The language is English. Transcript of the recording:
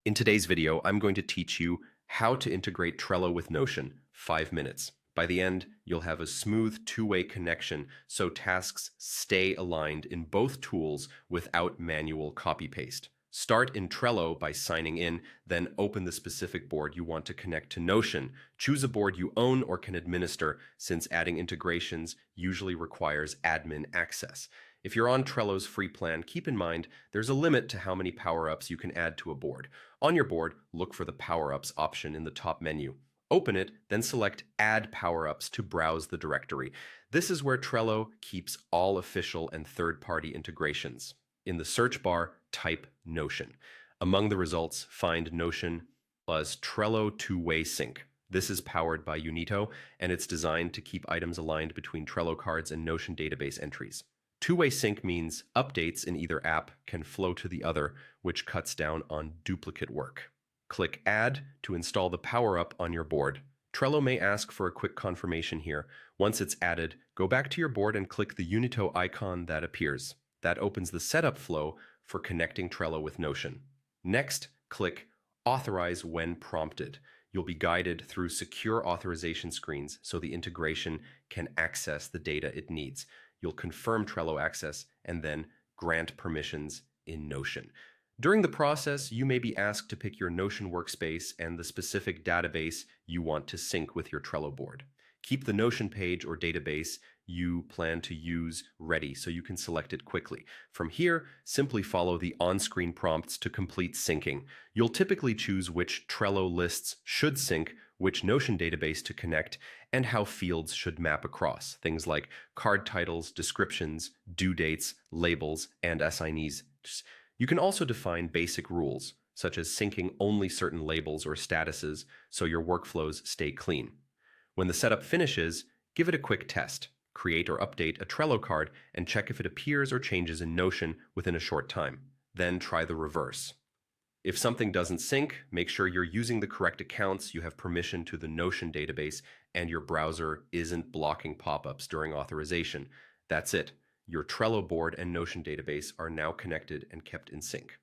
In today's video, I'm going to teach you how to integrate Trello with Notion, 5 minutes. By the end, you'll have a smooth two-way connection so tasks stay aligned in both tools without manual copy-paste. Start in Trello by signing in, then open the specific board you want to connect to Notion. Choose a board you own or can administer, since adding integrations usually requires admin access. If you're on Trello's free plan, keep in mind there's a limit to how many power-ups you can add to a board. On your board, look for the Power-Ups option in the top menu. Open it, then select Add Power-Ups to browse the directory. This is where Trello keeps all official and third-party integrations. In the search bar, type Notion. Among the results, find Notion plus Trello two-way sync. This is powered by Unito, and it's designed to keep items aligned between Trello cards and Notion database entries. Two-way sync means updates in either app can flow to the other, which cuts down on duplicate work. Click Add to install the power-up on your board. Trello may ask for a quick confirmation here. Once it's added, go back to your board and click the Unito icon that appears. That opens the setup flow for connecting Trello with Notion. Next, click Authorize when prompted. You'll be guided through secure authorization screens so the integration can access the data it needs. You'll confirm Trello access and then grant permissions in Notion. During the process, you may be asked to pick your Notion workspace and the specific database you want to sync with your Trello board. Keep the Notion page or database you plan to use ready so you can select it quickly. From here, simply follow the on-screen prompts to complete syncing. You'll typically choose which Trello lists should sync, which Notion database to connect, and how fields should map across, things like card titles, descriptions, due dates, labels, and assignees. You can also define basic rules, such as syncing only certain labels or statuses so your workflows stay clean. When the setup finishes, give it a quick test. Create or update a Trello card and check if it appears or changes in Notion within a short time. Then try the reverse. If something doesn't sync, make sure you're using the correct accounts, you have permission to the Notion database, and your browser isn't blocking pop-ups during authorization. That's it. Your Trello board and Notion database are now connected and kept in sync.